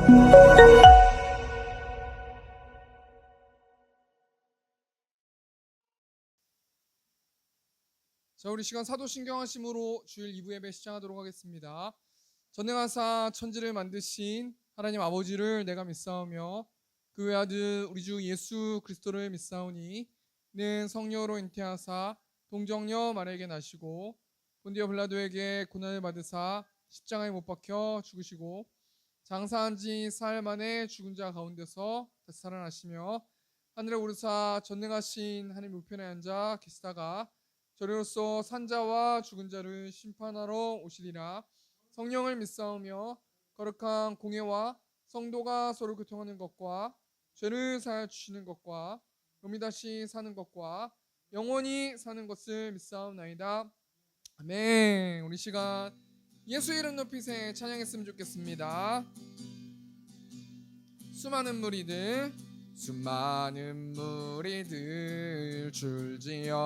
자, 우리 시간 사도신경하심으로 주일 2부 예배 시작하도록 하겠습니다. 전능하사 천지를 만드신 하나님 아버지를 내가 믿사오며 그 외아들 우리 주 예수 그리스도를 믿사오니 이는 성령으로 잉태하사 동정녀 마리아에게 나시고 본디오 빌라도에게 고난을 받으사 십자가에 못 박혀 죽으시고 장사한 지 사흘 만에 죽은 자 가운데서 다시 살아나시며 하늘에 오르사 전능하신 하나님 우편에 앉아 계시다가 저리로서 산자와 죽은 자를 심판하러 오시리라. 성령을 믿사오며 거룩한 공예와 성도가 서로 교통하는 것과 죄를 사하여 주시는 것과 몸이 다시 사는 것과 영원히 사는 것을 믿사옵나이다. 아멘. 우리 시간 예수 이름 높이세 찬양했으면 좋겠습니다. 수많은 무리들 줄지어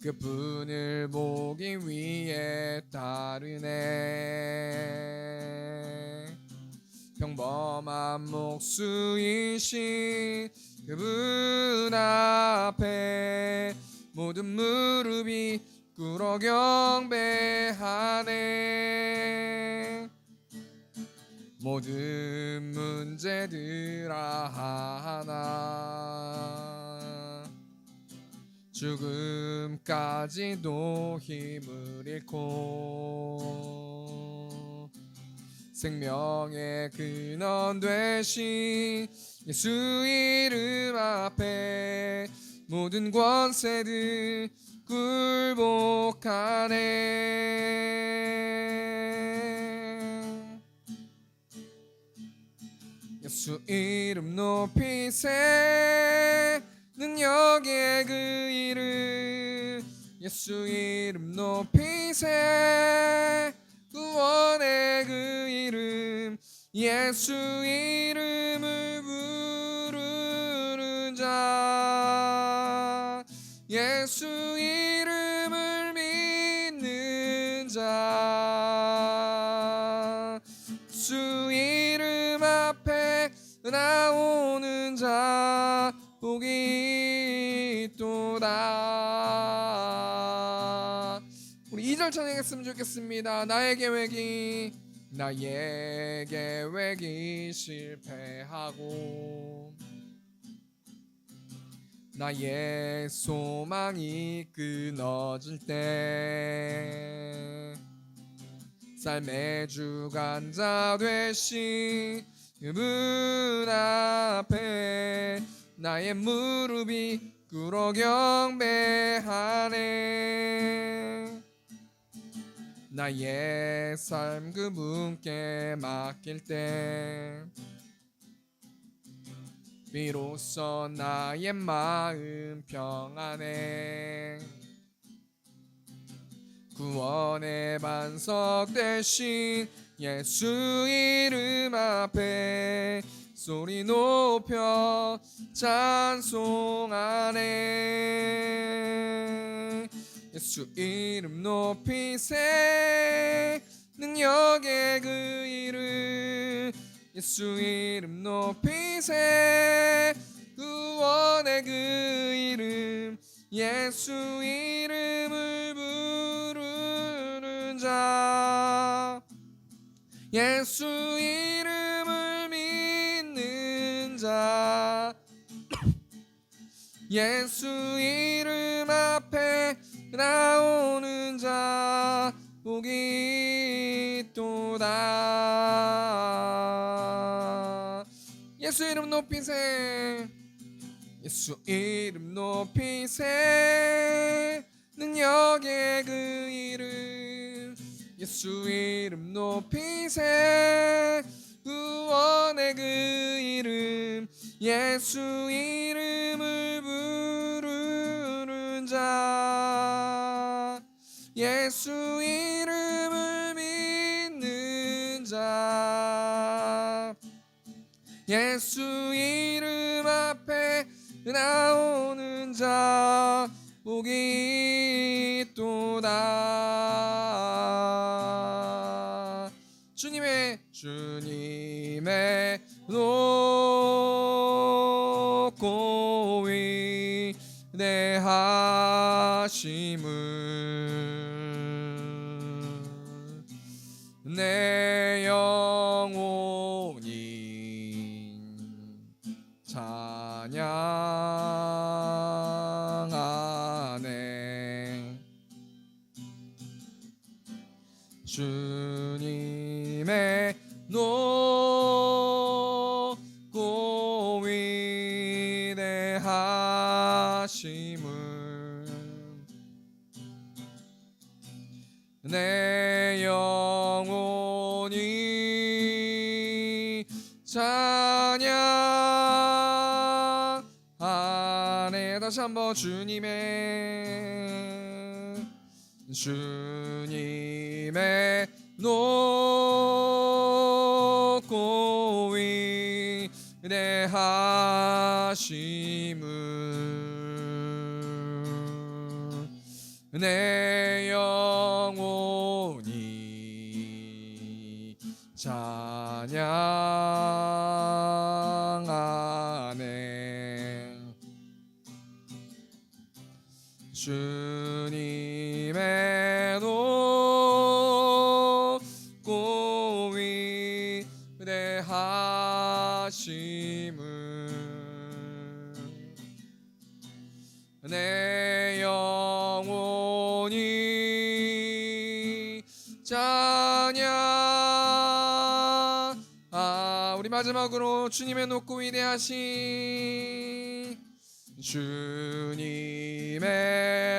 그분을 보기 위해 따르네. 평범한 목수이신 그분 앞에 모든 무릎이 꿇어 경배하네. 모든 문제들 하나 죽음까지도 힘을 잃고 생명의 근원 되신 예수 이름 앞에 모든 권세들 굴복하네. 예수 이름 높이세 능력의 그 이름 예수 이름 높이세 구원의 그 이름 예수 이름을 부르는 자 예수 이름을 믿는 자 예수 이름 앞에 나오는 자 복이 있도다. 우리 2절 찬양했으면 좋겠습니다. 나의 계획이 실패하고 나의 소망이 끊어질 때 삶의 주관자 되신 그분 앞에 나의 무릎이 꿇어 경배하네. 나의 삶 그분께 맡길 때 비로소 나의 마음 평안해. 구원의 반석 대신 예수 이름 앞에 소리 높여 찬송하네. 예수 이름 높이세 능력의 그 이름 예수 이름 높이세 구원의 그 이름 예수 이름을 부르는 자 예수 이름을 믿는 자 예수 이름 앞에 나오는 자 복이 있도다. 예수 이름 높이세 예수 이름 높이세 능력의 그 이름 예수 이름 높이세 구원의 그 이름 예수 이름을 부르는 자 예수 이름을 믿는 자 예수 이름 앞에 나오는 자 복이 있도다. 주님의 높고 위대하심을 내 영혼이 찬양하네. 주님의 높고 위대하심을 내 영혼이 찬양하네. 다시 한번 주님의 높고 위대하심을 내 영혼이 찬양하네. 주님의 높고 위대하심을 내 영혼이 우리 마지막으로 주님의 높고 위대하신 주님의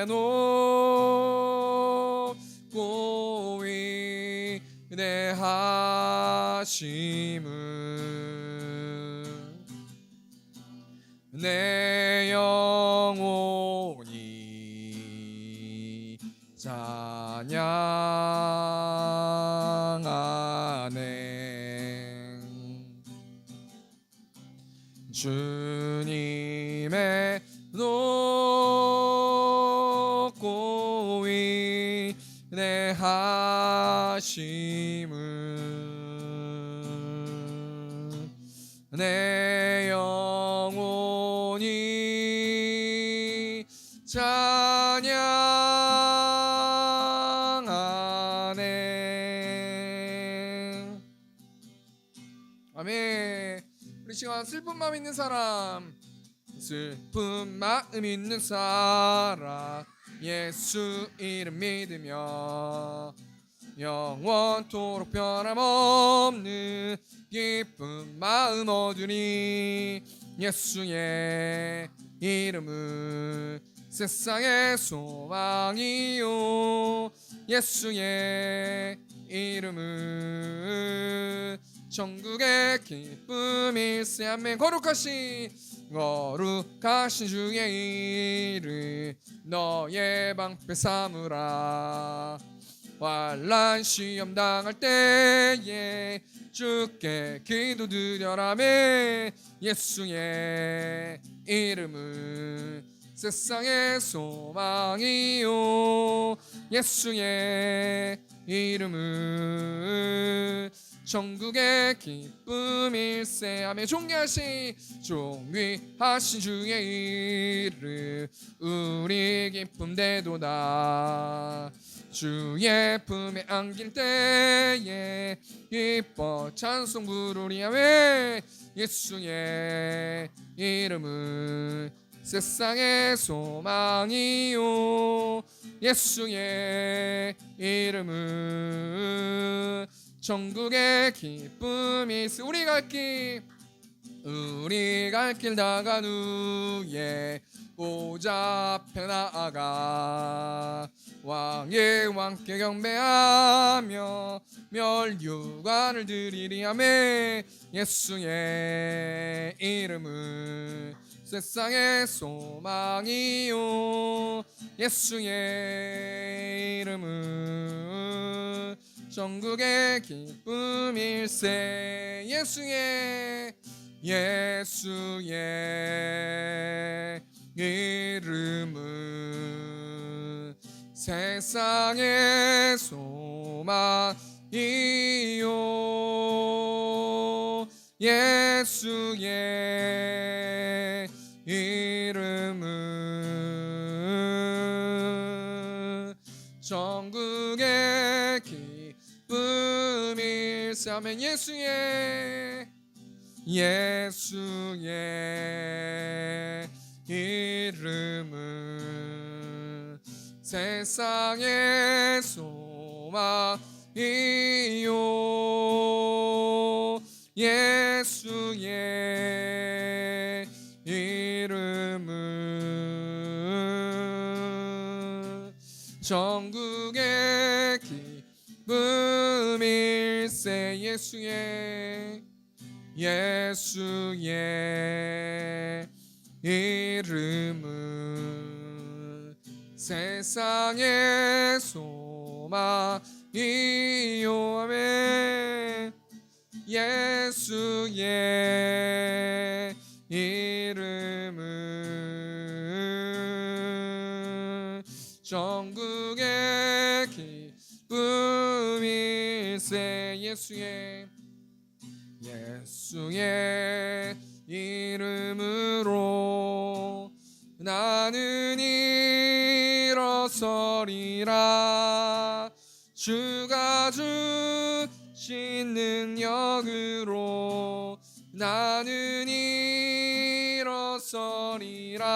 높고 위대하심을 내 영혼이 찬양하네. 주님의 높고 위대하심을 내 영혼이 찬양하네. 아멘. 우리 시간 슬픈 마음 있는 사람, 슬픈 마음 있는 사람, 예수 이름 믿으며 영원토록 변함없는 기쁜 마음 얻으니 예수의 이름은 세상의 소망이요, 예수의 이름은 천국의 기쁨일세. 아멘. 거룩하신 주의 이름 너의 방패 삼으라. 환난 시험 당할 때에 주께 기도드려라매. 예수의 이름은 세상의 소망이요, 예수의 이름은 천국의 기쁨일세. 아멘. 존귀하신 주의 이름 우리 기쁨 되도다. 주의 품에 안길 때에 기뻐 찬송 부르리. 아멘. 예수의 이름은 세상의 소망이요, 예수의 이름은 천국의 기쁨이스. 우리 갈 길 다간 후에 보좌 앞에 나아가 왕의 왕께 경배하며 멸류관을 드리리. 아멘. 예수의 이름은 세상의 소망이요, 예수의 이름은 천국의 기쁨일세. 예수의 이름은 세상의 소망이요, 예수의 이름은 전국의 기쁨일세. 아멘. 예수의 이름은 세상의 소망이요. 예수의 이름은 전국의 기쁨일세. 예수의 이름은 세상의 소망이요. 아멘. 예수의 이름은 전국의 기쁨일세. 예수의 이름으로 나는 일어서리라. 주가 주신 능력으로 나는 일어서리라.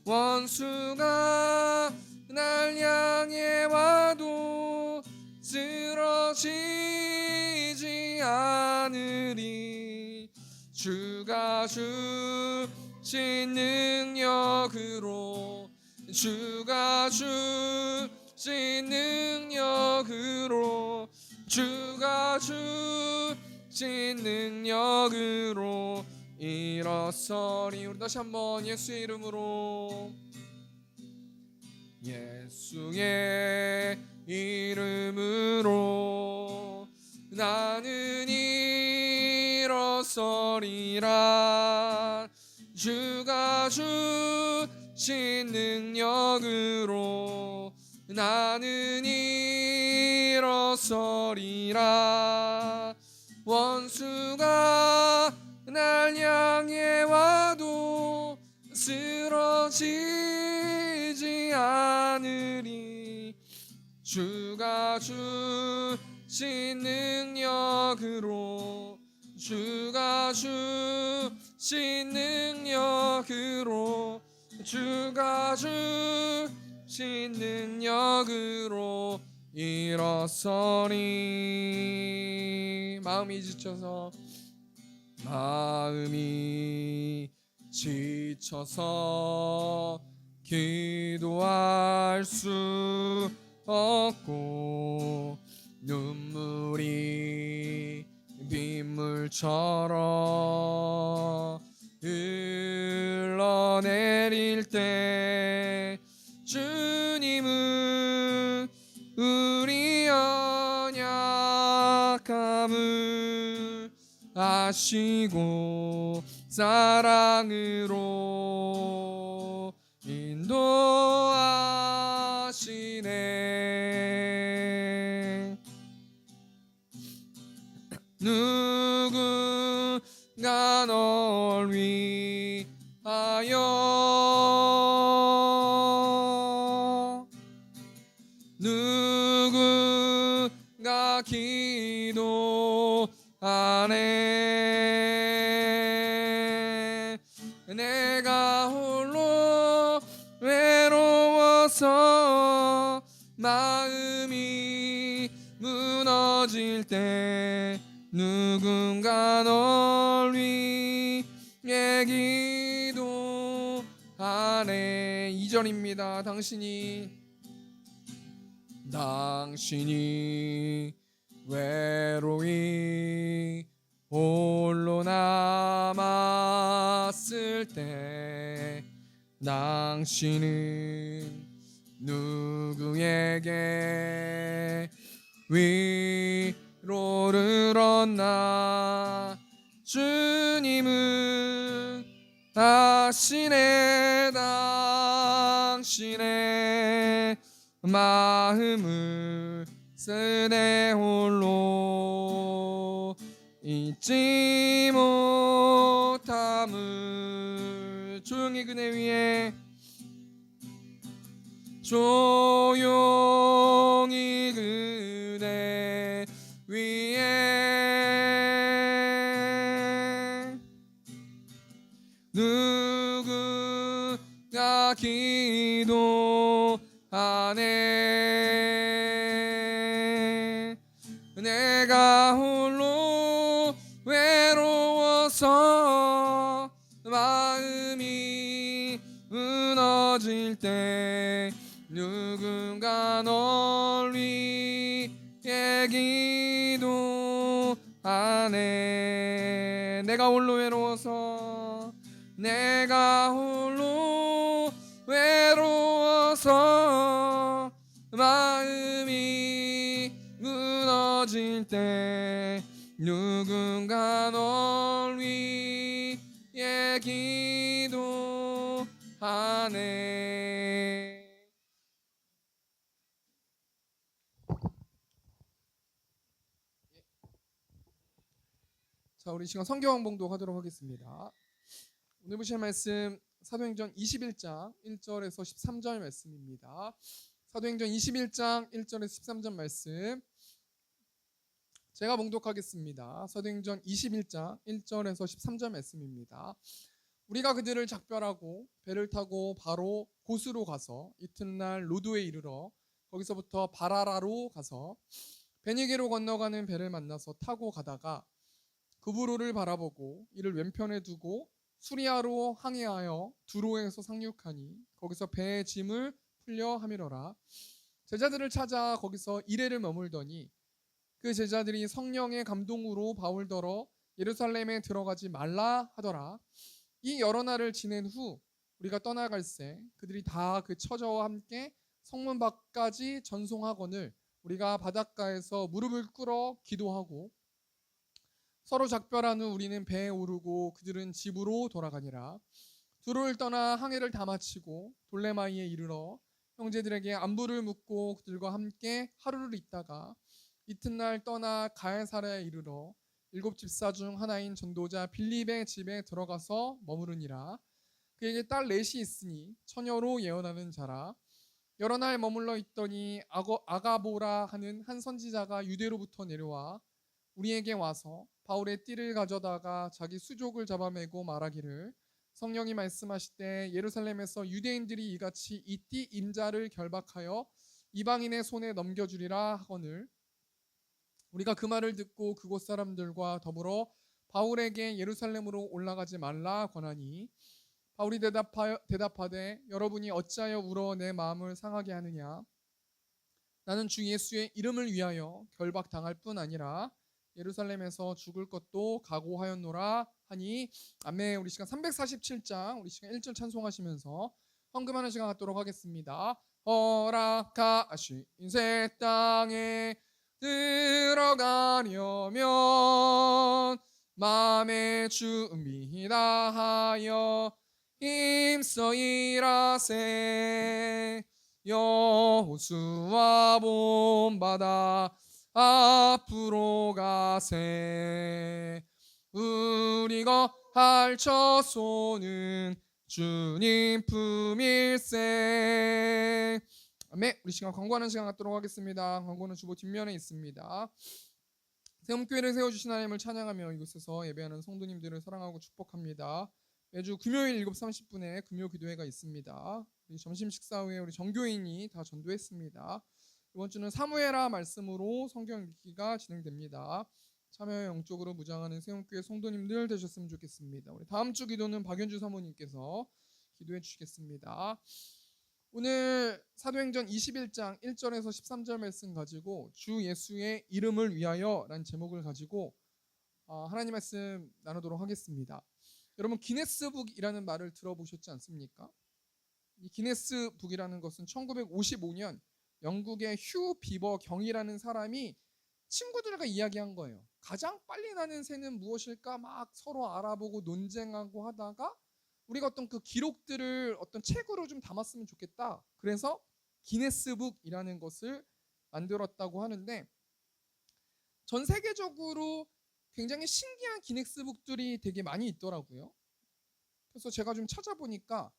원수가 날 향해 와도 쓰러지지 않으리. 주가 주신 능력으로 주가 주신 능력으로 주가 주신 능력으로 일어서리. 우리 다시 한번 예수의 이름으로 예수의 이름으로 나는 일어서리라. 주가 주신 능력으로 나는 일어서리라. 원수가 날 향해 와도 쓰러지지 않으리. 주가 주신 능력으로 주가 주신 능력으로 주가 주신 능력으로 일어서리. 마음이 지쳐서 기도할 수 없고 눈물이 빗물처럼 흘러내릴 때 주님은 우리 연약함을 아시고 사랑으로 인도하시네. 누군가 널 위하여 누군가 기도하네. 내가 홀로 외로워서 마음이 무너질 때 누군가 널 위해 기도하네. 2절입니다. 당신이 외로이 홀로 남았을 때 당신은 누구에게 위로를 얻나. 주님은 아시네. 당신의 마음을 쓰네. 홀로 이 잊지 못함을 조용히 그네 위에 조용히 그네 위에 누구나 기도하네. 내가 홀로 외로워서 마음이 무너질 때 누군가 널 위해 기도하네. 내가 홀로 외로워서 내가 홀로 외로워서 마음이 무너질 때 누군가 널 위해 기도하네. 자, 우리 시간 성경 봉독하도록 하겠습니다. 오늘 보실 말씀 사도행전 21장 1절에서 13절 말씀입니다. 사도행전 21장 1절에서 13절 말씀 제가 봉독하겠습니다. 사도행전 21장 1절에서 13절 말씀입니다. 우리가 그들을 작별하고 배를 타고 바로 고수로 가서 이튿날 로도에 이르러 거기서부터 바라라로 가서 베니게로 건너가는 배를 만나서 타고 가다가 그브로를 바라보고 이를 왼편에 두고 수리아로 항해하여 두로에서 상륙하니 거기서 배의 짐을 풀려 함이러라. 제자들을 찾아 거기서 이레를 머물더니 그 제자들이 성령의 감동으로 바울더러 예루살렘에 들어가지 말라 하더라. 이 여러 날을 지낸 후 우리가 떠나갈새 그들이 다 그 처자와 함께 성문 밖까지 전송하거늘 우리가 바닷가에서 무릎을 꿇어 기도하고 서로 작별한 후 우리는 배에 오르고 그들은 집으로 돌아가니라. 두로를 떠나 항해를 다 마치고 돌레마이에 이르러 형제들에게 안부를 묻고 그들과 함께 하루를 있다가 이튿날 떠나 가해사라에 이르러 7 집사 중 하나인 전도자 빌립의 집에 들어가서 머무르니라. 그에게 딸 넷이 있으니 처녀로 예언하는 자라. 여러 날 머물러 있더니 아가보라 하는 한 선지자가 유대로부터 내려와 우리에게 와서 바울의 띠를 가져다가 자기 수족을 잡아매고 말하기를 성령이 말씀하시되 예루살렘에서 유대인들이 이같이 이 띠 임자를 결박하여 이방인의 손에 넘겨주리라 하거늘 우리가 그 말을 듣고 그곳 사람들과 더불어 바울에게 예루살렘으로 올라가지 말라 권하니 바울이 대답하되 여러분이 어찌하여 울어 내 마음을 상하게 하느냐. 나는 주 예수의 이름을 위하여 결박당할 뿐 아니라 예루살렘에서 죽을 것도 각오하였노라 하니 아멘. 우리 시간 347장 우리 시간 1절 찬송하시면서 헌금하는 시간 갖도록 하겠습니다. 허락하신 새 땅에 들어가려면 마음의 준비 다하여 힘써 일하세. 여호수아 본받아 앞으로 가세. 우리 거할 처소는 주님 품일세. 아멘. 우리 시간 광고하는 시간 갖도록 하겠습니다. 광고는 주보 뒷면에 있습니다. 세움교회를 세워주신 하나님을 찬양하며 이곳에서 예배하는 성도님들을 사랑하고 축복합니다. 매주 금요일 7시 30분에 금요 기도회가 있습니다. 우리 점심 식사 후에 우리 전교인이 다 전도했습니다. 이번 주는 사무엘하 말씀으로 성경 읽기가 진행됩니다. 참여 영적으로 무장하는 세움교회 성도님들 되셨으면 좋겠습니다. 우리 다음 주 기도는 박연주 사모님께서 기도해 주시겠습니다. 오늘 사도행전 21장 1절에서 13절 말씀 가지고 주 예수의 이름을 위하여 라는 제목을 가지고 하나님 말씀 나누도록 하겠습니다. 여러분 기네스북이라는 말을 들어보셨지 않습니까? 이 기네스북이라는 것은 1955년 영국의 휴 비버 경이라는 사람이 친구들과 이야기한 거예요. 가장 빨리 나는 새는 무엇일까 막 서로 알아보고 논쟁하고 하다가 우리가 어떤 그 기록들을 어떤 책으로 좀 담았으면 좋겠다. 그래서 기네스북이라는 것을 만들었다고 하는데 전 세계적으로 굉장히 신기한 기네스북들이 되게 많이 있더라고요. 그래서 제가 좀 찾아보니까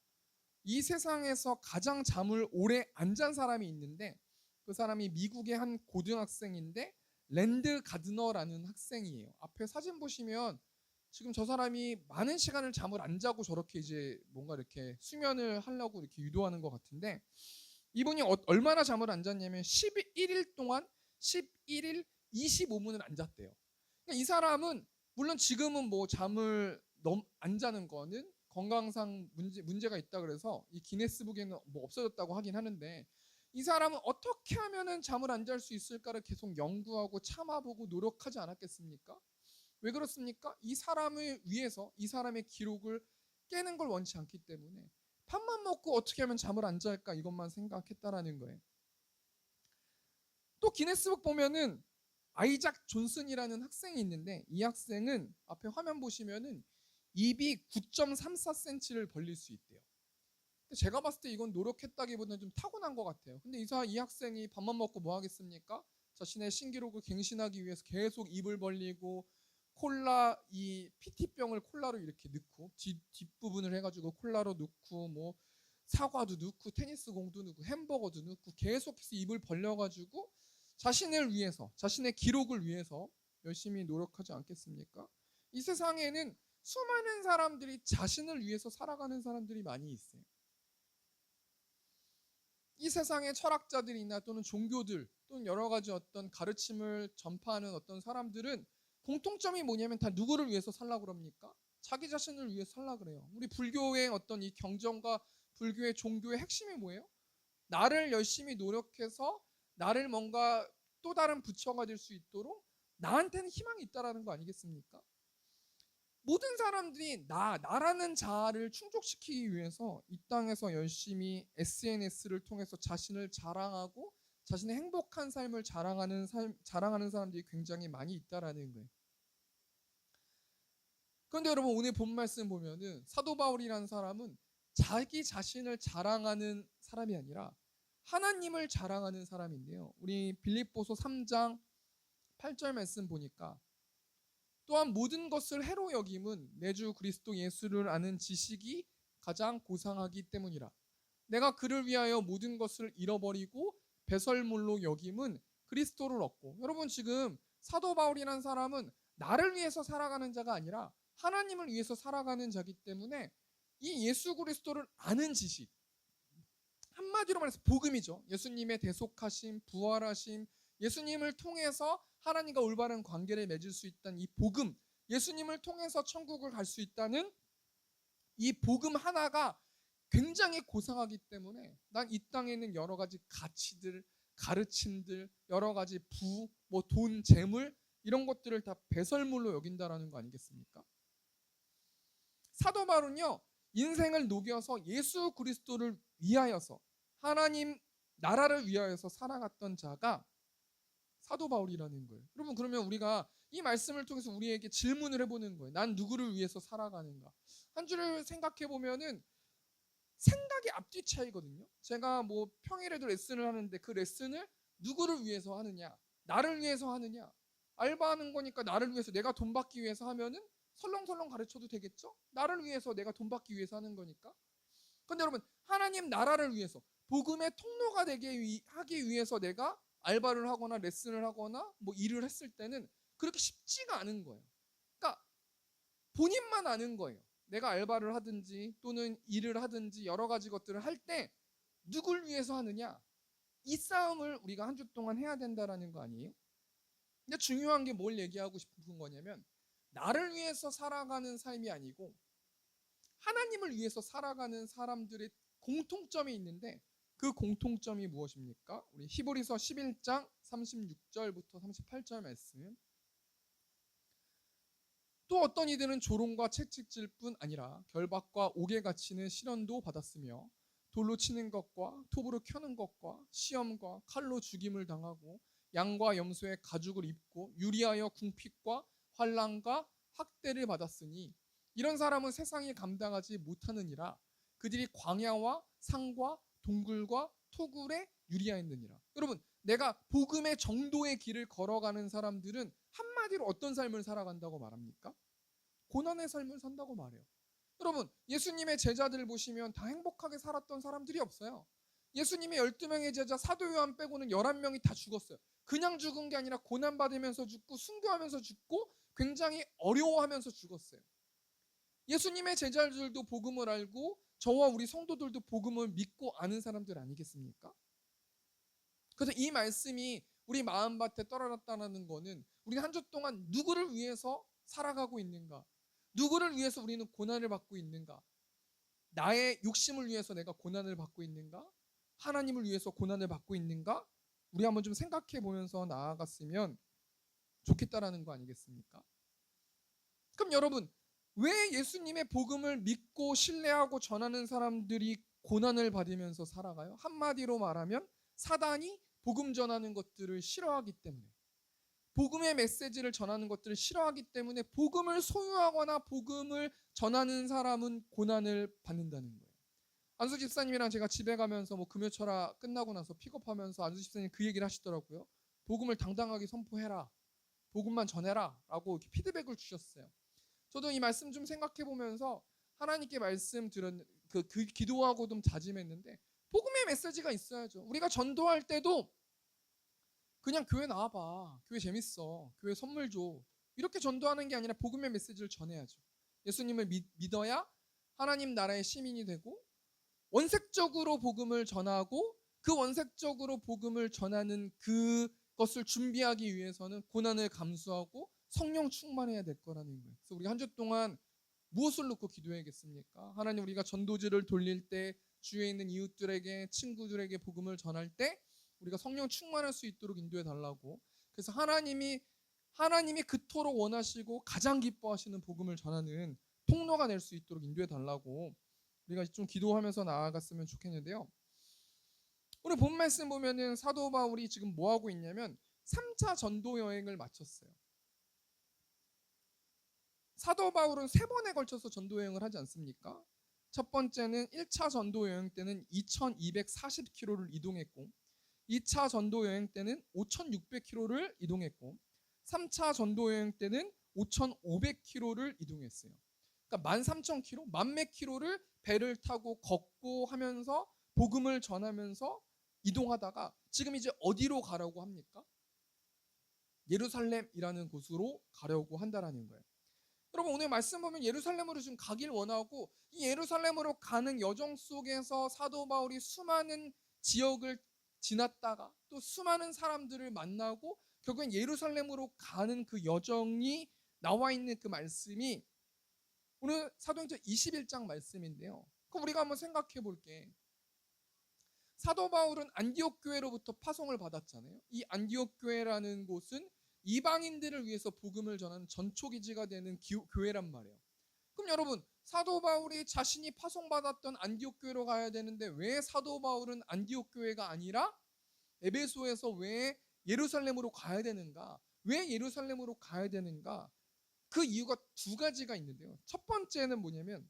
이 세상에서 가장 잠을 오래 안 잔 사람이 있는데 그 사람이 미국의 한 고등학생인데 랜드 가드너라는 학생이에요. 앞에 사진 보시면 지금 저 사람이 많은 시간을 잠을 안 자고 저렇게 이제 뭔가 이렇게 수면을 하려고 이렇게 유도하는 것 같은데 이분이 얼마나 잠을 안 잤냐면 11일 동안 11일 25분을 안 잤대요. 그러니까 이 사람은 물론 지금은 뭐 잠을 안 자는 거는 건강상 문제가 있다 그래서 이 기네스북에는 뭐 없어졌다고 하긴 하는데 이 사람은 어떻게 하면은 잠을 안 잘 수 있을까를 계속 연구하고 참아보고 노력하지 않았겠습니까? 왜 그렇습니까? 이 사람을 위해서 이 사람의 기록을 깨는 걸 원치 않기 때문에 밥만 먹고 어떻게 하면 잠을 안 잘까 이것만 생각했다라는 거예요. 또 기네스북 보면은 아이작 존슨이라는 학생이 있는데 이 학생은 앞에 화면 보시면은 입이 9.34cm를 벌릴 수 있대요. 제가 봤을 때 이건 노력했다기보다는 좀 타고난 것 같아요. 근데 이 학생이 밥만 먹고 뭐 하겠습니까? 자신의 신기록을 갱신하기 위해서 계속 입을 벌리고 콜라 이 PT병을 콜라로 이렇게 넣고 뒷부분을 해가지고 콜라로 넣고 뭐 사과도 넣고 테니스 공도 넣고 햄버거도 넣고 계속해서 입을 벌려가지고 자신을 위해서 자신의 기록을 위해서 열심히 노력하지 않겠습니까? 이 세상에는 수많은 사람들이 자신을 위해서 살아가는 사람들이 많이 있어요. 이 세상의 철학자들이나 또는 종교들 또는 여러 가지 어떤 가르침을 전파하는 어떤 사람들은 공통점이 뭐냐면 다 누구를 위해서 살라고 그럽니까? 자기 자신을 위해서 살라고 그래요. 우리 불교의 어떤 이 경전과 불교의 종교의 핵심이 뭐예요? 나를 열심히 노력해서 나를 뭔가 또 다른 부처가 될 수 있도록 나한테는 희망이 있다라는 거 아니겠습니까? 모든 사람들이 나라는 자아를 충족시키기 위해서 이 땅에서 열심히 SNS를 통해서 자신을 자랑하고 자신의 행복한 삶을 자랑하는 사람들이 굉장히 많이 있다라는 거예요. 그런데 여러분 오늘 본 말씀 보면은 사도 바울이라는 사람은 자기 자신을 자랑하는 사람이 아니라 하나님을 자랑하는 사람인데요. 우리 빌립보서 3장 8절 말씀 보니까 또한 모든 것을 해로 여김은 내 주 그리스도 예수를 아는 지식이 가장 고상하기 때문이라. 내가 그를 위하여 모든 것을 잃어버리고 배설물로 여김은 그리스도를 얻고. 여러분 지금 사도 바울이라는 사람은 나를 위해서 살아가는 자가 아니라 하나님을 위해서 살아가는 자기 때문에 이 예수 그리스도를 아는 지식, 한마디로 말해서 복음이죠. 예수님의 대속하심, 부활하심, 예수님을 통해서 하나님과 올바른 관계를 맺을 수 있다는 이 복음, 예수님을 통해서 천국을 갈 수 있다는 이 복음 하나가 굉장히 고상하기 때문에 난 이 땅에 있는 여러 가지 가치들, 가르침들, 여러 가지 뭐 돈, 재물 이런 것들을 다 배설물로 여긴다라는 거 아니겠습니까? 사도 바울은요 인생을 녹여서 예수 그리스도를 위하여서 하나님 나라를 위하여서 살아갔던 자가 사도 바울이라는 거예요. 여러분 그러면 우리가 이 말씀을 통해서 우리에게 질문을 해보는 거예요. 난 누구를 위해서 살아가는가? 한 줄을 생각해 보면은 생각이 앞뒤 차이거든요. 제가 뭐 평일에도 레슨을 하는데 그 레슨을 누구를 위해서 하느냐? 나를 위해서 하느냐? 알바하는 거니까 나를 위해서 내가 돈 받기 위해서 하면은 설렁설렁 가르쳐도 되겠죠? 나를 위해서 내가 돈 받기 위해서 하는 거니까. 근데 여러분 하나님 나라를 위해서 복음의 통로가 되게 하기 위해서 내가 알바를 하거나 레슨을 하거나 뭐 일을 했을 때는 그렇게 쉽지가 않은 거예요. 그러니까 본인만 아는 거예요. 내가 알바를 하든지 또는 일을 하든지 여러 가지 것들을 할 때 누굴 위해서 하느냐? 이 싸움을 우리가 한 주 동안 해야 된다라는 거 아니에요? 근데 중요한 게 뭘 얘기하고 싶은 거냐면 나를 위해서 살아가는 삶이 아니고 하나님을 위해서 살아가는 사람들의 공통점이 있는데 그 공통점이 무엇입니까? 우리 히브리서 11장 36절부터 38절 말씀. 또 어떤 이들은 조롱과 채찍질 뿐 아니라 결박과 옥에 갇히는 시련도 받았으며 돌로 치는 것과 톱으로 켜는 것과 시험과 칼로 죽임을 당하고 양과 염소의 가죽을 입고 유리하여 궁핍과 환난과 학대를 받았으니 이런 사람은 세상이 감당하지 못하느니라. 그들이 광야와 산과 동굴과 토굴에 유리하였느니라. 여러분 내가 복음의 정도의 길을 걸어가는 사람들은 한마디 한마디로 어떤 삶을 살아간다고 말합니까? 고난의 삶을 산다고 말해요. 여러분, 예수님의 제자들 보시면 다 행복하게 살았던 사람들이 없어요. 예수님의 12명의 제자 사도 요한 빼고는 11명이 다 죽었어요. 그냥 죽은 게 아니라 고난받으면서 죽고 순교하면서 죽고 굉장히 어려워하면서 죽었어요. 예수님의 제자들도 복음을 알고 저와 우리 성도들도 복음을 믿고 아는 사람들 아니겠습니까? 그래서 이 말씀이 우리 마음밭에 떨어졌다는 거는 우리가 한 주 동안 누구를 위해서 살아가고 있는가? 누구를 위해서 우리는 고난을 받고 있는가? 나의 욕심을 위해서 내가 고난을 받고 있는가? 하나님을 위해서 고난을 받고 있는가? 우리 한번 좀 생각해 보면서 나아갔으면 좋겠다라는 거 아니겠습니까? 그럼 여러분, 왜 예수님의 복음을 믿고 신뢰하고 전하는 사람들이 고난을 받으면서 살아가요? 한마디로 말하면 사단이 복음 전하는 것들을 싫어하기 때문에, 복음의 메시지를 전하는 것들을 싫어하기 때문에 복음을 소유하거나 복음을 전하는 사람은 고난을 받는다는 거예요. 안수 집사님이랑 제가 집에 가면서 금요철화 끝나고 나서 픽업하면서 안수 집사님 그 얘기를 하시더라고요. 복음을 당당하게 선포해라, 복음만 전해라 라고 이렇게 피드백을 주셨어요. 저도 이 말씀 좀 생각해 보면서 하나님께 말씀 기도하고 좀 다짐했는데, 복음의 메시지가 있어야죠. 우리가 전도할 때도 그냥 교회 나와봐, 교회 재밌어, 교회 선물 줘, 이렇게 전도하는 게 아니라 복음의 메시지를 전해야죠. 예수님을 믿어야 하나님 나라의 시민이 되고, 원색적으로 복음을 전하고 그 원색적으로 복음을 전하는 그것을 준비하기 위해서는 고난을 감수하고 성령 충만해야 될 거라는 거예요. 그래서 우리 한 주 동안 무엇을 놓고 기도해야겠습니까? 하나님, 우리가 전도지를 돌릴 때 주위에 있는 이웃들에게, 친구들에게 복음을 전할 때 우리가 성령 충만할 수 있도록 인도해 달라고. 그래서 하나님이 그토록 원하시고 가장 기뻐하시는 복음을 전하는 통로가 될 수 있도록 인도해 달라고 우리가 좀 기도하면서 나아갔으면 좋겠는데요. 오늘 본 말씀 보면은 사도 바울이 지금 뭐 하고 있냐면 3차 전도 여행을 마쳤어요. 사도 바울은 3번에 걸쳐서 전도 여행을 하지 않습니까? 첫 번째는 1차 전도 여행 때는 2240km를 이동했고, 2차 전도 여행 때는 5600km를 이동했고, 3차 전도 여행 때는 5500km를 이동했어요. 그러니까 13000km, 만몇 킬로를 배를 타고 걷고 하면서 복음을 전하면서 이동하다가 지금 이제 어디로 가려고 합니까? 예루살렘이라는 곳으로 가려고 한다라는 거예요. 여러분, 오늘 말씀 보면 예루살렘으로 지금 가길 원하고, 이 예루살렘으로 가는 여정 속에서 사도 바울이 수많은 지역을 지났다가 또 수많은 사람들을 만나고 결국엔 예루살렘으로 가는 그 여정이 나와 있는 그 말씀이 오늘 사도행전 21장 말씀인데요. 그럼 우리가 한번 생각해 볼게. 사도 바울은 안디옥 교회로부터 파송을 받았잖아요. 이 안디옥 교회라는 곳은 이방인들을 위해서 복음을 전하는 전초기지가 되는 교회란 말이에요. 그럼 여러분, 사도 바울이 자신이 파송받았던 안디옥 교회로 가야 되는데 왜 사도 바울은 안디옥 교회가 아니라 에베소에서 왜 예루살렘으로 가야 되는가? 왜 예루살렘으로 가야 되는가? 그 이유가 2가지가 있는데요. 첫 번째는 뭐냐면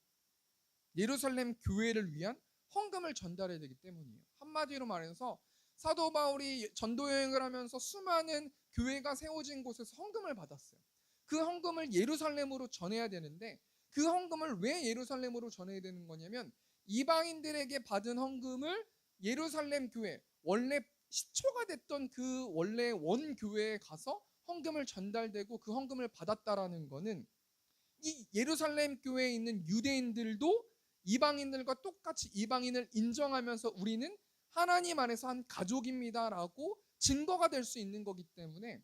예루살렘 교회를 위한 헌금을 전달해야 되기 때문이에요. 한마디로 말해서 사도 바울이 전도 여행을 하면서 수많은 교회가 세워진 곳에서 헌금을 받았어요. 그 헌금을 예루살렘으로 전해야 되는데, 그 헌금을 왜 예루살렘으로 전해야 되는 거냐면 이방인들에게 받은 헌금을 예루살렘 교회, 원래 시초가 됐던 그 원래 원교회에 가서 헌금을 전달되고 그 헌금을 받았다라는 거는 이 예루살렘 교회에 있는 유대인들도 이방인들과 똑같이 이방인을 인정하면서 우리는 하나님 안에서 한 가족입니다라고 증거가 될 수 있는 거기 때문에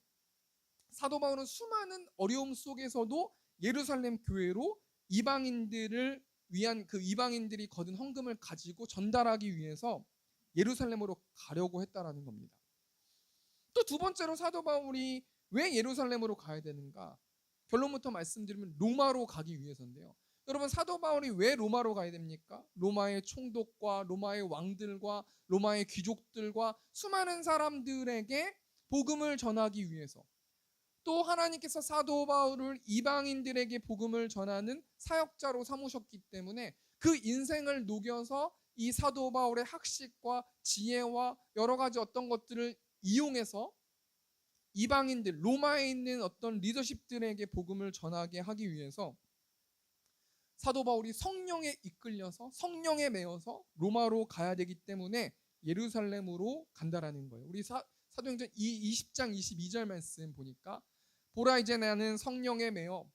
사도 바울은 수많은 어려움 속에서도 예루살렘 교회로 이방인들을 위한 그 이방인들이 거둔 헌금을 가지고 전달하기 위해서 예루살렘으로 가려고 했다라는 겁니다. 또 2번째로 사도 바울이 왜 예루살렘으로 가야 되는가? 결론부터 말씀드리면 로마로 가기 위해서인데요. 여러분, 사도 바울이 왜 로마로 가야 됩니까? 로마의 총독과 로마의 왕들과 로마의 귀족들과 수많은 사람들에게 복음을 전하기 위해서, 또 하나님께서 사도 바울을 이방인들에게 복음을 전하는 사역자로 삼으셨기 때문에 그 인생을 녹여서 이 사도 바울의 학식과 지혜와 여러 가지 어떤 것들을 이용해서 이방인들, 로마에 있는 어떤 리더십들에게 복음을 전하게 하기 위해서 사도 바울이 성령에 이끌려서 성령에 매여서 로마로 가야 되기 때문에 예루살렘으로 간다라는 거예요. 우리 사도행전 20장 22절 말씀 보니까 보라 이제 나는 성령에 매여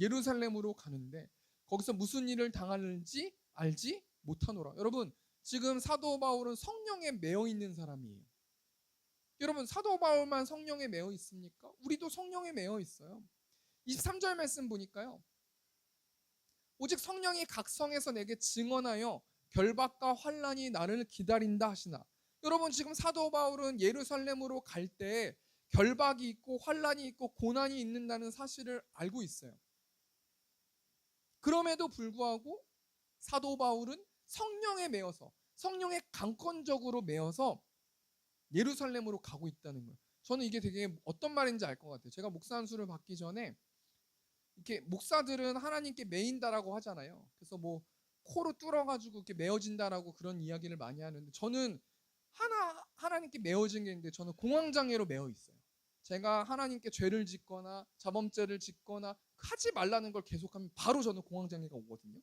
예루살렘으로 가는데 거기서 무슨 일을 당하는지 알지 못하노라. 여러분, 지금 사도 바울은 성령에 매여 있는 사람이에요. 여러분, 사도 바울만 성령에 매여 있습니까? 우리도 성령에 매여 있어요. 23절 말씀 보니까요. 오직 성령이 각 성에서 내게 증언하여 결박과 환난이 나를 기다린다 하시나. 여러분, 지금 사도 바울은 예루살렘으로 갈 때 결박이 있고 환난이 있고 고난이 있는다는 사실을 알고 있어요. 그럼에도 불구하고 사도 바울은 성령에 매여서 성령에 강권적으로 매여서 예루살렘으로 가고 있다는 거예요. 저는 이게 되게 어떤 말인지 알 것 같아요. 제가 목사 안수를 받기 전에 이렇게 목사들은 하나님께 매인다라고 하잖아요. 그래서 뭐 코로 뚫어가지고 이렇게 메어진다라고 그런 이야기를 많이 하는데 저는 하나님께 메어진 게 있는데 저는 공황장애로 메어 있어요. 제가 하나님께 죄를 짓거나 자범죄를 짓거나 하지 말라는 걸 계속하면 바로 저는 공황장애가 오거든요.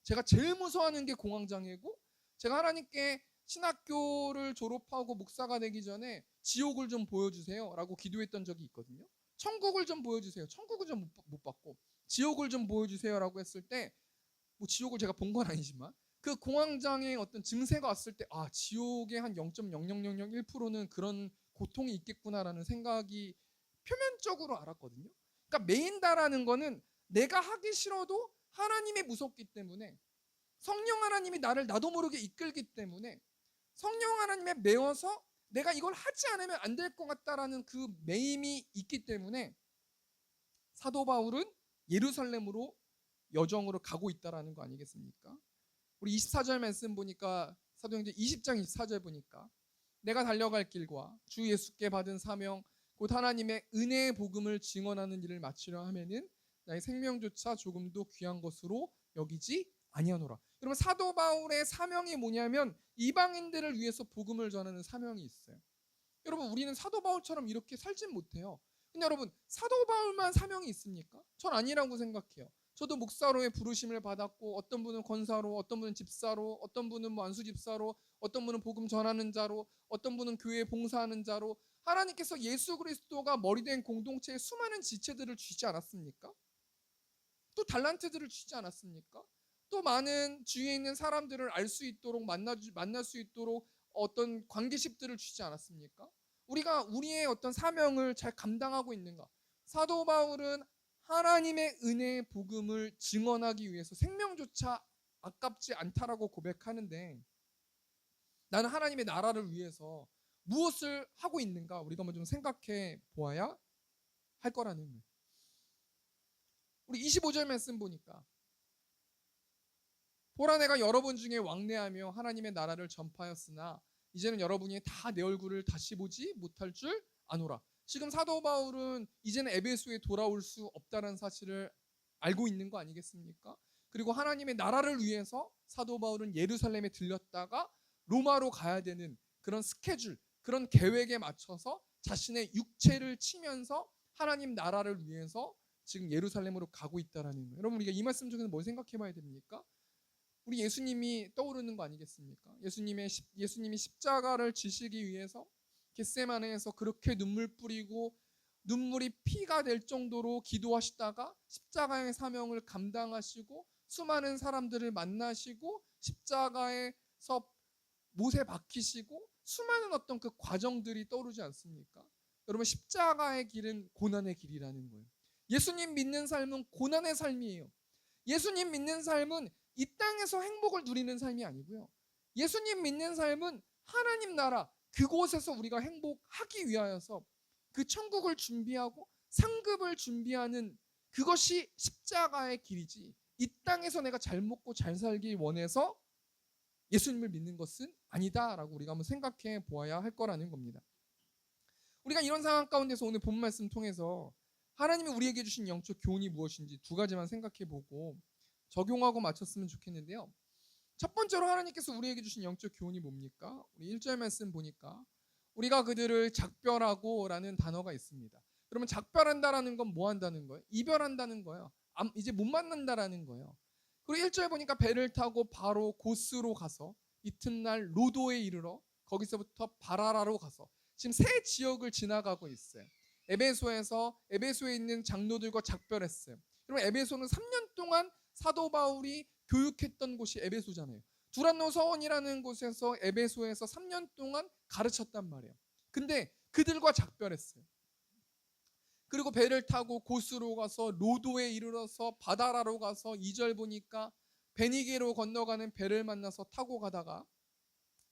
제가 제일 무서워하는 게 공황장애고 제가 하나님께 신학교를 졸업하고 목사가 되기 전에 지옥을 좀 보여주세요 라고 기도했던 적이 있거든요. 천국을 좀 보여주세요. 천국을 좀 못 받고 지옥을 좀 보여주세요 라고 했을 때 뭐 지옥을 제가 본 건 아니지만 그 공황장애의 어떤 증세가 왔을 때 아, 지옥의 한 0.00001%는 그런 고통이 있겠구나라는 생각이 표면적으로 알았거든요. 그러니까 매인다라는 거는 내가 하기 싫어도 하나님이 무섭기 때문에 성령 하나님이 나를 나도 모르게 이끌기 때문에 성령 하나님에 매어서 내가 이걸 하지 않으면 안 될 것 같다라는 그 매임이 있기 때문에 사도 바울은 예루살렘으로 여정으로 가고 있다라는 거 아니겠습니까? 우리 24절 말씀 보니까 사도행전 20장 24절 보니까 내가 달려갈 길과 주 예수께 받은 사명 곧 하나님의 은혜의 복음을 증언하는 일을 마치려 하면은 나의 생명조차 조금도 귀한 것으로 여기지 아니하노라. 여러분, 사도 바울의 사명이 뭐냐면 이방인들을 위해서 복음을 전하는 사명이 있어요. 여러분, 우리는 사도 바울처럼 이렇게 살진 못해요. 근데 여러분, 사도 바울만 사명이 있습니까? 전 아니라고 생각해요. 저도 목사로의 부르심을 받았고 어떤 분은 권사로, 어떤 분은 집사로, 어떤 분은 뭐 안수 집사로, 어떤 분은 복음 전하는 자로, 어떤 분은 교회에 봉사하는 자로 하나님께서 예수 그리스도가 머리된 공동체에 수많은 지체들을 주시지 않았습니까? 또 달란트들을 주시지 않았습니까? 또 많은 주위에 있는 사람들을 알 수 있도록 만날 수 있도록 어떤 관계십들을 주시지 않았습니까? 우리가 우리의 어떤 사명을 잘 감당하고 있는가? 사도 바울은 하나님의 은혜의 복음을 증언하기 위해서 생명조차 아깝지 않다라고 고백하는데 나는 하나님의 나라를 위해서 무엇을 하고 있는가? 우리가 한번 좀 생각해 보아야 할 거라는 거예요. 우리 25절 말씀 보니까 보라 내가 여러분 중에 왕래하며 하나님의 나라를 전파하였으나 이제는 여러분이 다 내 얼굴을 다시 보지 못할 줄 아노라. 지금 사도 바울은 이제는 에베소에 돌아올 수 없다는 사실을 알고 있는 거 아니겠습니까? 그리고 하나님의 나라를 위해서 사도 바울은 예루살렘에 들렸다가 로마로 가야 되는 그런 스케줄, 그런 계획에 맞춰서 자신의 육체를 치면서 하나님 나라를 위해서 지금 예루살렘으로 가고 있다라는 거예요. 여러분, 우리가 이 말씀 중에서 뭘 생각해 봐야 됩니까? 우리 예수님이 떠오르는 거 아니겠습니까? 예수님이 십자가를 지시기 위해서 겟세마네에서 그렇게 눈물 뿌리고 눈물이 피가 될 정도로 기도하시다가 십자가의 사명을 감당하시고 수많은 사람들을 만나시고 십자가에서 못에 박히시고 수많은 어떤 그 과정들이 떠오르지 않습니까? 여러분, 십자가의 길은 고난의 길이라는 거예요. 예수님 믿는 삶은 고난의 삶이에요. 예수님 믿는 삶은 이 땅에서 행복을 누리는 삶이 아니고요. 예수님 믿는 삶은 하나님 나라 그곳에서 우리가 행복하기 위하여서 그 천국을 준비하고 상급을 준비하는 그것이 십자가의 길이지 이 땅에서 내가 잘 먹고 잘 살기 원해서 예수님을 믿는 것은 아니다라고 우리가 한번 생각해 보아야 할 거라는 겁니다. 우리가 이런 상황 가운데서 오늘 본 말씀 통해서 하나님이 우리에게 주신 영적 교훈이 무엇인지 두 가지만 생각해 보고 적용하고 마쳤으면 좋겠는데요. 첫 번째로 하나님께서 우리에게 주신 영적 교훈이 뭡니까? 우리 1절 말씀 보니까 우리가 그들을 작별하고라는 단어가 있습니다. 그러면 작별한다라는 건 뭐 한다는 거예요? 이별한다는 거예요. 이제 못 만난다라는 거예요. 그리고 1절 보니까 배를 타고 바로 고스로 가서 이튿날 로도에 이르러 거기서부터 바라라로 가서 지금 세 지역을 지나가고 있어요. 에베소에 있는 장로들과 작별했어요. 그럼 에베소는 3년 동안 사도 바울이 교육했던 곳이 에베소잖아요. 두란노 서원이라는 곳에서 에베소에서 3년 동안 가르쳤단 말이에요. 근데 그들과 작별했어요. 그리고 배를 타고 고스로 가서 로도에 이르러서 바다라로 가서 2절 보니까 베니게로 건너가는 배를 만나서 타고 가다가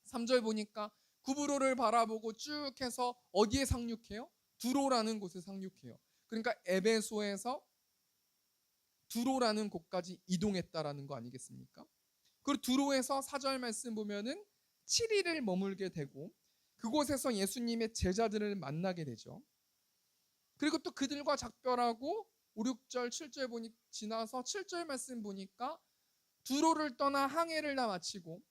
3절 보니까 구브로를 바라보고 쭉 해서 어디에 상륙해요? 두로라는 곳에 상륙해요. 그러니까 에베소에서 두로라는 곳까지 이동했다라는 거 아니겠습니까? 그리고 두로에서 4절 말씀 보면은 7일을 머물게 되고 그곳에서 예수님의 제자들을 만나게 되죠. 그리고 또 그들과 작별하고 5, 6절, 7절 보니 지나서 7절 말씀 보니까 두로를 떠나 항해를 다 마치고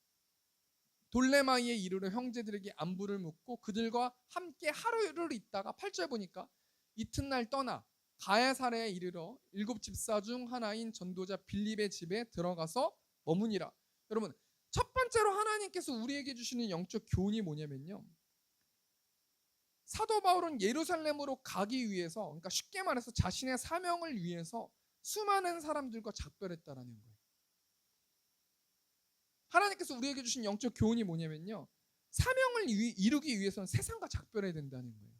돌레마이에 이르러 형제들에게 안부를 묻고 그들과 함께 하루를 있다가 8절 보니까 이튿날 떠나 가야사랴에 이르러 7 집사 중 하나인 전도자 빌립의 집에 들어가서 머무니라. 여러분, 첫 번째로 하나님께서 우리에게 주시는 영적 교훈이 뭐냐면요, 사도 바울은 예루살렘으로 가기 위해서, 그러니까 쉽게 말해서 자신의 사명을 위해서 수많은 사람들과 작별했다라는 거예요. 하나님께서 우리에게 주신 영적 교훈이 뭐냐면요, 사명을 이루기 위해서는 세상과 작별해야 된다는 거예요.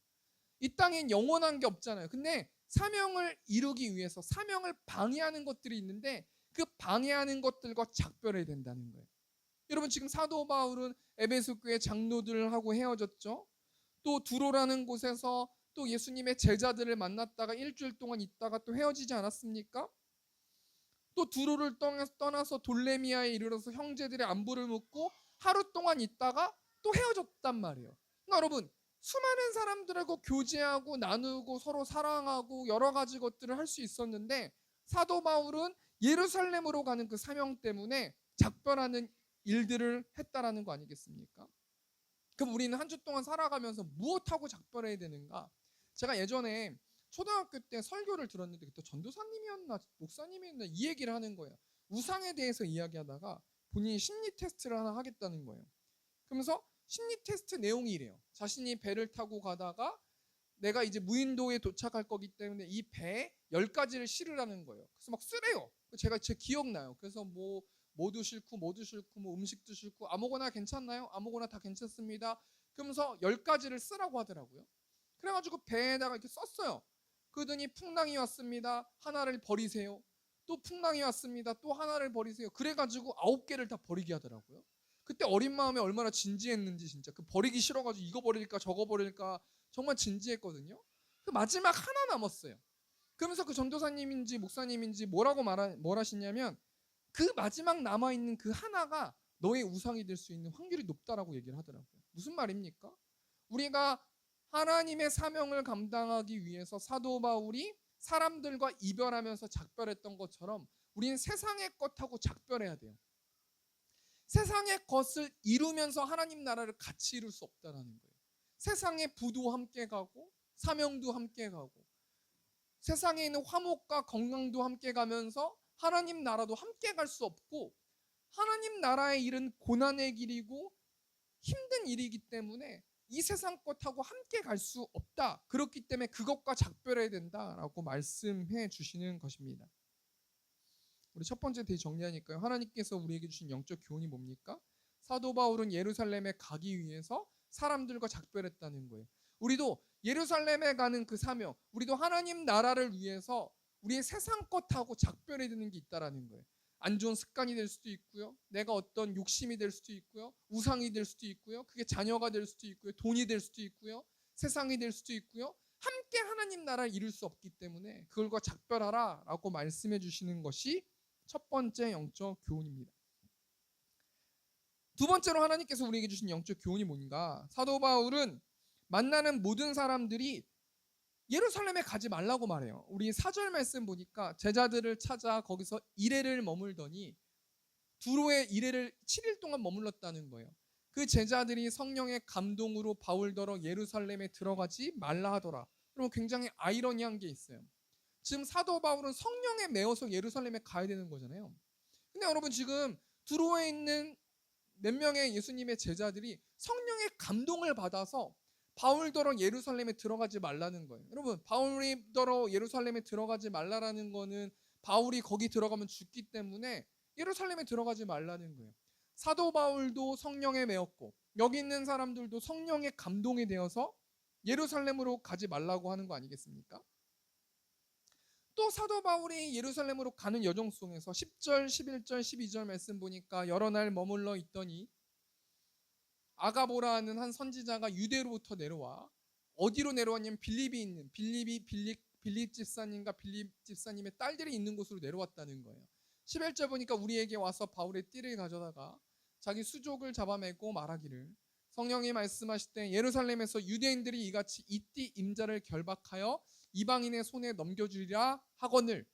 이 땅엔 영원한 게 없잖아요. 근데 사명을 이루기 위해서 사명을 방해하는 것들이 있는데 그 방해하는 것들과 작별해야 된다는 거예요. 여러분, 지금 사도 바울은 에베소 교회 장로들하고 헤어졌죠. 또 두로라는 곳에서 또 예수님의 제자들을 만났다가 일주일 동안 있다가 또 헤어지지 않았습니까? 또 두로를 떠나서 돌레미아에 이르러서 형제들의 안부를 묻고 하루 동안 있다가 또 헤어졌단 말이에요. 그러니까 여러분, 수많은 사람들하고 교제하고 나누고 서로 사랑하고 여러 가지 것들을 할 수 있었는데 사도 바울은 예루살렘으로 가는 그 사명 때문에 작별하는 일들을 했다라는 거 아니겠습니까? 그럼 우리는 한 주 동안 살아가면서 무엇하고 작별해야 되는가? 제가 예전에 초등학교 때 설교를 들었는데 그때 전도사님이었나 목사님이었나 이 얘기를 하는 거예요. 우상에 대해서 이야기하다가 본인이 심리 테스트를 하나 하겠다는 거예요. 그러면서 심리 테스트 내용이 이래요. 자신이 배를 타고 가다가 내가 이제 무인도에 도착할 거기 때문에 이 배에 10가지를 실으라는 거예요. 그래서 막 쓰래요. 제 기억나요. 그래서 뭐도 싫고 뭐 음식도 싫고 아무거나 괜찮나요? 아무거나 다 괜찮습니다. 그러면서 10가지를 쓰라고 하더라고요. 그래가지고 배에다가 이렇게 썼어요. 그러더니 풍랑이 왔습니다. 하나를 버리세요. 또 풍랑이 왔습니다. 또 하나를 버리세요. 그래가지고 9개를 다 버리게 하더라고요. 그때 어린 마음에 얼마나 진지했는지 진짜 그 버리기 싫어가지고 이거 버릴까 저거 버릴까 정말 진지했거든요. 그 마지막 하나 남았어요. 그러면서 그 전도사님인지 목사님인지 뭘 하시냐면 그 마지막 남아있는 그 하나가 너의 우상이 될 수 있는 확률이 높다라고 얘기를 하더라고요. 무슨 말입니까? 우리가 하나님의 사명을 감당하기 위해서 사도 바울이 사람들과 이별하면서 작별했던 것처럼 우리는 세상의 것하고 작별해야 돼요. 세상의 것을 이루면서 하나님 나라를 같이 이룰 수 없다는 거예요. 세상의 부도 함께 가고 사명도 함께 가고 세상에 있는 화목과 건강도 함께 가면서 하나님 나라도 함께 갈 수 없고 하나님 나라의 일은 고난의 길이고 힘든 일이기 때문에 이 세상 것하고 함께 갈 수 없다. 그렇기 때문에 그것과 작별해야 된다라고 말씀해 주시는 것입니다. 우리 첫 번째 되게 정리하니까요. 하나님께서 우리에게 주신 영적 교훈이 뭡니까? 사도 바울은 예루살렘에 가기 위해서 사람들과 작별했다는 거예요. 우리도 예루살렘에 가는 그 사명, 우리도 하나님 나라를 위해서 우리의 세상 것하고 작별해야 되는 게 있다라는 거예요. 안 좋은 습관이 될 수도 있고요. 내가 어떤 욕심이 될 수도 있고요. 우상이 될 수도 있고요. 그게 자녀가 될 수도 있고요. 돈이 될 수도 있고요. 세상이 될 수도 있고요. 함께 하나님 나라를 이룰 수 없기 때문에 그걸과 작별하라 라고 말씀해 주시는 것이 첫 번째 영적 교훈입니다. 두 번째로 하나님께서 우리에게 주신 영적 교훈이 뭔가? 사도 바울은 만나는 모든 사람들이 예루살렘에 가지 말라고 말해요. 우리 4절 말씀 보니까 제자들을 찾아 거기서 이레를 머물더니 두로에 이레를 7일 동안 머물렀다는 거예요. 그 제자들이 성령의 감동으로 바울더러 예루살렘에 들어가지 말라 하더라. 그럼 굉장히 아이러니한 게 있어요. 지금 사도 바울은 성령에 매어서 예루살렘에 가야 되는 거잖아요. 근데 여러분 지금 두로에 있는 몇 명의 예수님의 제자들이 성령의 감동을 받아서 바울더러 예루살렘에 들어가지 말라는 거예요. 여러분 바울더러 예루살렘에 들어가지 말라라는 거는 바울이 거기 들어가면 죽기 때문에 예루살렘에 들어가지 말라는 거예요. 사도 바울도 성령에 매었고 여기 있는 사람들도 성령의 감동이 되어서 예루살렘으로 가지 말라고 하는 거 아니겠습니까? 또 사도 바울이 예루살렘으로 가는 여정 속에서 10절, 11절, 12절 말씀 보니까 여러 날 머물러 있더니 아가보라는 한 선지자가 유대로부터 내려와 어디로 내려왔냐면 빌립이 있는 빌립 집사님과 빌립 집사님의 딸들이 있는 곳으로 내려왔다는 거예요. 11절 보니까 우리에게 와서 바울의 띠를 가져다가 자기 수족을 잡아매고 말하기를 성령이 말씀하실 때 예루살렘에서 유대인들이 이같이 이 띠 임자를 결박하여 이방인의 손에 넘겨주리라 하거늘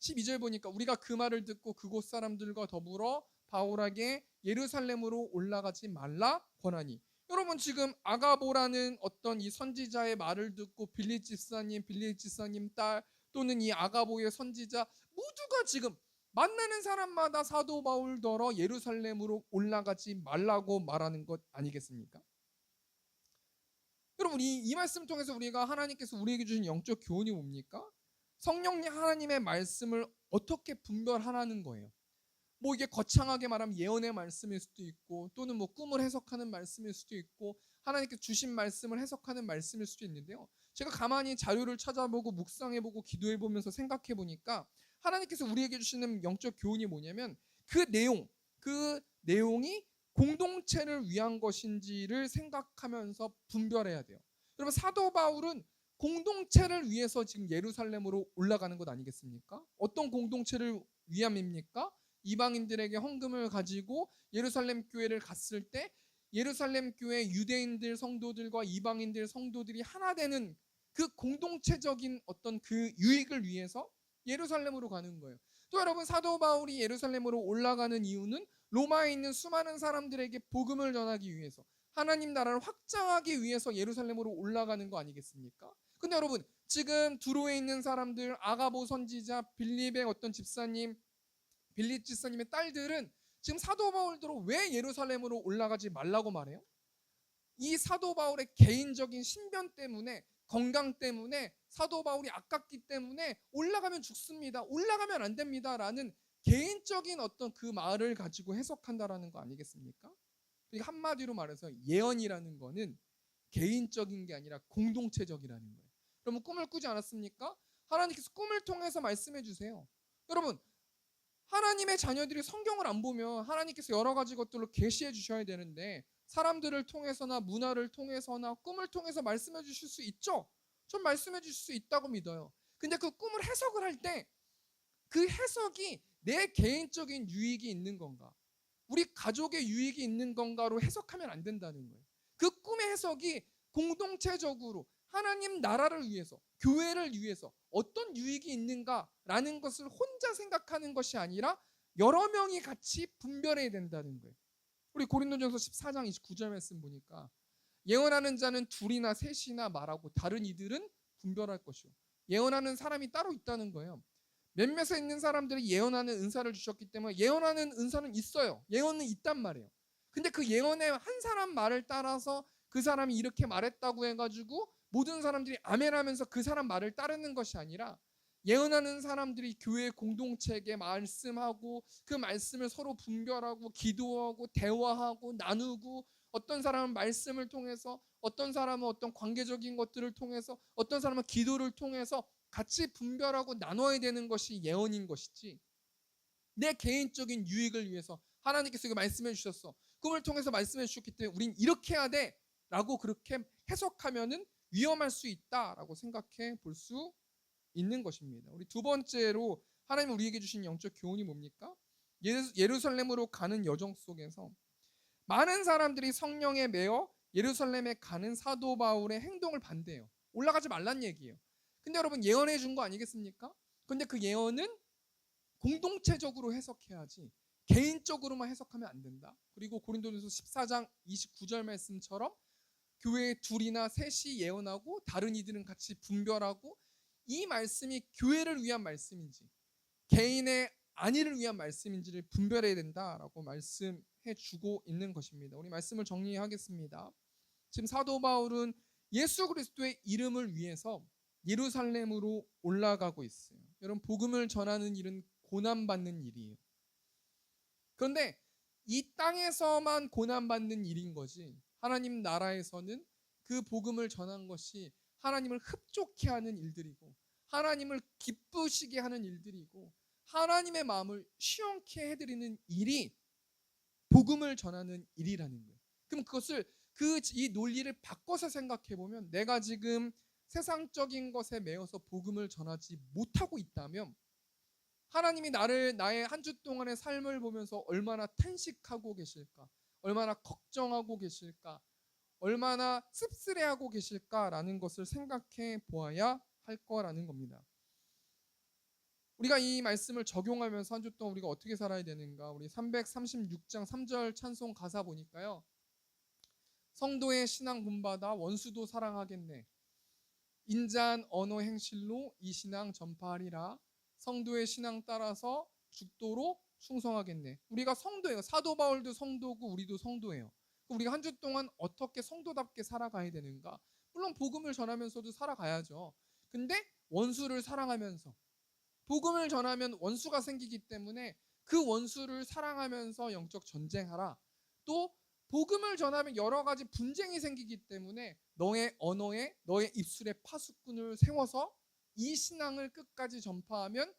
12절 보니까 우리가 그 말을 듣고 그곳 사람들과 더불어 바울에게 예루살렘으로 올라가지 말라 권하니 여러분 지금 아가보라는 어떤 이 선지자의 말을 듣고 빌립 집사님 딸 또는 이 아가보의 선지자 모두가 지금 만나는 사람마다 사도 바울더러 예루살렘으로 올라가지 말라고 말하는 것 아니겠습니까? 여러분 이 말씀 통해서 우리가 하나님께서 우리에게 주신 영적 교훈이 뭡니까? 성령님 하나님의 말씀을 어떻게 분별하라는 거예요. 뭐 이게 거창하게 말하면 예언의 말씀일 수도 있고 또는 뭐 꿈을 해석하는 말씀일 수도 있고 하나님께서 주신 말씀을 해석하는 말씀일 수도 있는데요. 제가 가만히 자료를 찾아보고 묵상해보고 기도해보면서 생각해보니까 하나님께서 우리에게 주시는 영적 교훈이 뭐냐면 그 내용이 공동체를 위한 것인지를 생각하면서 분별해야 돼요. 여러분 사도 바울은 공동체를 위해서 지금 예루살렘으로 올라가는 것 아니겠습니까? 어떤 공동체를 위함입니까? 이방인들에게 헌금을 가지고 예루살렘 교회를 갔을 때 예루살렘 교회 유대인들 성도들과 이방인들 성도들이 하나 되는 그 공동체적인 어떤 그 유익을 위해서 예루살렘으로 가는 거예요. 또 여러분 사도 바울이 예루살렘으로 올라가는 이유는 로마에 있는 수많은 사람들에게 복음을 전하기 위해서 하나님 나라를 확장하기 위해서 예루살렘으로 올라가는 거 아니겠습니까? 근데 여러분 지금 두로에 있는 사람들 아가보 선지자 빌립의 어떤 집사님 빌립 집사님의 딸들은 지금 사도 바울대로 왜 예루살렘으로 올라가지 말라고 말해요? 이 사도 바울의 개인적인 신변 때문에 건강 때문에 사도 바울이 아깝기 때문에 올라가면 죽습니다. 올라가면 안 됩니다. 라는 개인적인 어떤 그 말을 가지고 해석한다라는 거 아니겠습니까? 그러니까 한마디로 말해서 예언이라는 거는 개인적인 게 아니라 공동체적이라는 거예요. 여러분 꿈을 꾸지 않았습니까? 하나님께서 꿈을 통해서 말씀해 주세요. 여러분 하나님의 자녀들이 성경을 안 보면 하나님께서 여러 가지 것들로 계시해 주셔야 되는데 사람들을 통해서나 문화를 통해서나 꿈을 통해서 말씀해 주실 수 있죠? 전 말씀해 주실 수 있다고 믿어요. 근데 그 꿈을 해석을 할 때 그 해석이 내 개인적인 유익이 있는 건가? 우리 가족의 유익이 있는 건가로 해석하면 안 된다는 거예요. 그 꿈의 해석이 공동체적으로 하나님 나라를 위해서 교회를 위해서 어떤 유익이 있는가라는 것을 혼자 생각하는 것이 아니라 여러 명이 같이 분별해야 된다는 거예요. 우리 고린도전서 14장 29절 말씀 보니까 예언하는 자는 둘이나 셋이나 말하고 다른 이들은 분별할 것이요. 예언하는 사람이 따로 있다는 거예요. 몇몇에 있는 사람들이 예언하는 은사를 주셨기 때문에 예언하는 은사는 있어요. 예언은 있단 말이에요. 근데 그 예언의 한 사람 말을 따라서 그 사람이 이렇게 말했다고 해가지고 모든 사람들이 아멘하면서 그 사람 말을 따르는 것이 아니라 예언하는 사람들이 교회 공동체에게 말씀하고 그 말씀을 서로 분별하고 기도하고 대화하고 나누고 어떤 사람은 말씀을 통해서 어떤 사람은 어떤 관계적인 것들을 통해서 어떤 사람은 기도를 통해서 같이 분별하고 나눠야 되는 것이 예언인 것이지 내 개인적인 유익을 위해서 하나님께서 이거 말씀해 주셨어. 꿈을 통해서 말씀해 주셨기 때문에 우린 이렇게 해야 돼 라고 그렇게 해석하면은 위험할 수 있다라고 생각해 볼 수 있는 것입니다. 우리 두 번째로 하나님 우리에게 주신 영적 교훈이 뭡니까? 예루살렘으로 가는 여정 속에서 많은 사람들이 성령에 매어 예루살렘에 가는 사도 바울의 행동을 반대해요. 올라가지 말란 얘기예요. 근데 여러분 예언해 준 거 아니겠습니까? 근데 그 예언은 공동체적으로 해석해야지 개인적으로만 해석하면 안 된다. 그리고 고린도전서 14장 29절 말씀처럼 교회에 둘이나 셋이 예언하고 다른 이들은 같이 분별하고, 이 말씀이 교회를 위한 말씀인지 개인의 안위를 위한 말씀인지를 분별해야 된다라고 말씀해 주고 있는 것입니다. 우리 말씀을 정리하겠습니다. 지금 사도 바울은 예수 그리스도의 이름을 위해서 예루살렘으로 올라가고 있어요. 여러분, 복음을 전하는 일은 고난받는 일이에요. 그런데 이 땅에서만 고난받는 일인 거지, 하나님 나라에서는 그 복음을 전한 것이 하나님을 흡족해 하는 일들이고, 하나님을 기쁘시게 하는 일들이고, 하나님의 마음을 시원케 해드리는 일이 복음을 전하는 일이라는 거예요. 그럼 그것을 이 논리를 바꿔서 생각해 보면, 내가 지금 세상적인 것에 매여서 복음을 전하지 못하고 있다면 하나님이 나의 한 주 동안의 삶을 보면서 얼마나 탄식하고 계실까, 얼마나 걱정하고 계실까, 얼마나 씁쓸해하고 계실까라는 것을 생각해 보아야 할 거라는 겁니다. 우리가 이 말씀을 적용하면서 한 주 동안 우리가 어떻게 살아야 되는가, 우리 336장 3절 찬송 가사 보니까요, 성도의 신앙 본받아 원수도 사랑하겠네, 인자한 언어 행실로 이 신앙 전파하리라, 성도의 신앙 따라서 죽도록 충성하겠네. 우리가 성도예요. 사도 바울도 성도고 우리도 성도예요. 우리가 한 주 동안 어떻게 성도답게 살아가야 되는가? 물론 복음을 전하면서도 살아가야죠. 근데 원수를 사랑하면서, 복음을 전하면 원수가 생기기 때문에 그 원수를 사랑하면서 영적 전쟁하라. 또 복음을 전하면 여러 가지 분쟁이 생기기 때문에 너의 언어에, 너의 입술에 파수꾼을 세워서 이 신앙을 끝까지 전파하면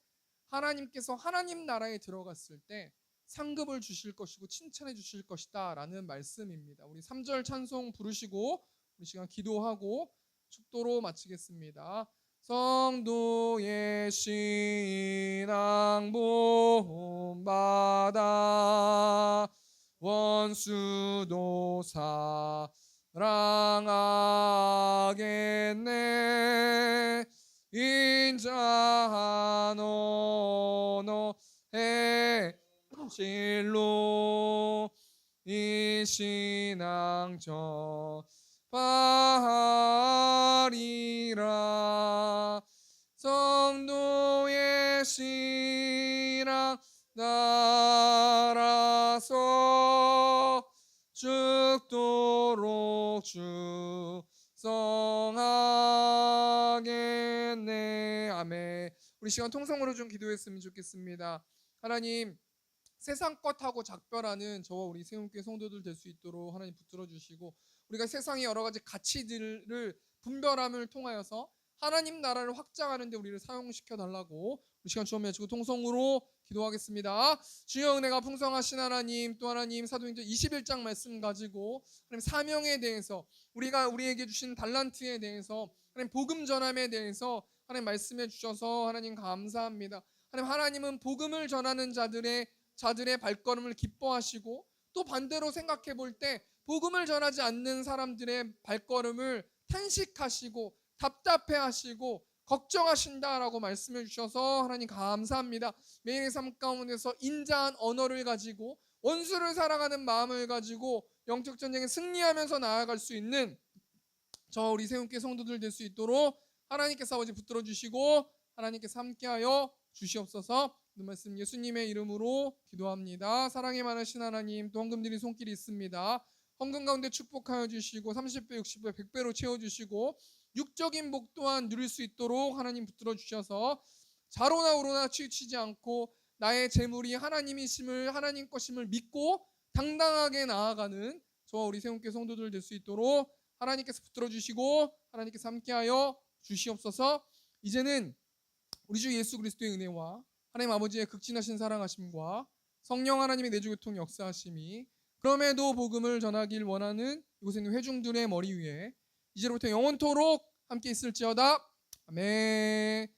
하나님께서 하나님 나라에 들어갔을 때 상급을 주실 것이고 칭찬해 주실 것이다 라는 말씀입니다. 우리 3절 찬송 부르시고 우리 시간 기도하고 축도로 마치겠습니다. 성도의 신앙 본받아 원수도 사랑하겠네, 인자한 언어 행실로 이 신앙 전파하리라. 성도의 신앙 따라서 죽도록 충성하겠네. 아멘. 우리 시간 통성으로 좀 기도했으면 좋겠습니다. 하나님, 세상 것하고 작별하는 저와 우리 세움교회 성도들 될 수 있도록 하나님 붙들어 주시고, 우리가 세상의 여러 가지 가치들을 분별함을 통하여서 하나님 나라를 확장하는 데 우리를 사용시켜 달라고 우리 시간 주어 맺고 통성으로 기도하겠습니다. 주여, 은혜가 풍성하신 하나님, 또 하나님 사도행전 21장 말씀 가지고 하나님 사명에 대해서, 우리가 우리에게 주신 달란트에 대해서, 하나님 복음 전함에 대해서 하나님 말씀해 주셔서 하나님 감사합니다. 하나님은 복음을 전하는 자들의 발걸음을 기뻐하시고, 또 반대로 생각해 볼 때 복음을 전하지 않는 사람들의 발걸음을 탄식하시고 답답해하시고 걱정하신다라고 말씀해 주셔서 하나님 감사합니다. 매일의 삶 가운데서 인자한 언어를 가지고 원수를 사랑하는 마음을 가지고 영적 전쟁에 승리하면서 나아갈 수 있는 저 우리 세움교회 성도들 될 수 있도록 하나님께서 아버지 붙들어 주시고 하나님께서 함께하여 주시옵소서. 그 말씀 예수님의 이름으로 기도합니다. 사랑이 많으신 하나님, 또 헌금 드린 손길이 있습니다. 헌금 가운데 축복하여 주시고 30배, 60배, 100배로 채워주시고 육적인 복 또한 누릴 수 있도록 하나님 붙들어 주셔서 자로나 우로나 치우치지 않고 나의 재물이 하나님이심을, 하나님 것임을 믿고 당당하게 나아가는 저와 우리 세움교회 성도들 될 수 있도록 하나님께서 붙들어 주시고 하나님께서 함께하여 주시옵소서. 이제는 우리 주 예수 그리스도의 은혜와 하나님 아버지의 극진하신 사랑하심과 성령 하나님의 내주교통 역사하심이, 그럼에도 복음을 전하길 원하는 이곳에 있는 회중들의 머리 위에 이제로부터 영원토록 함께 있을지어다. 아멘.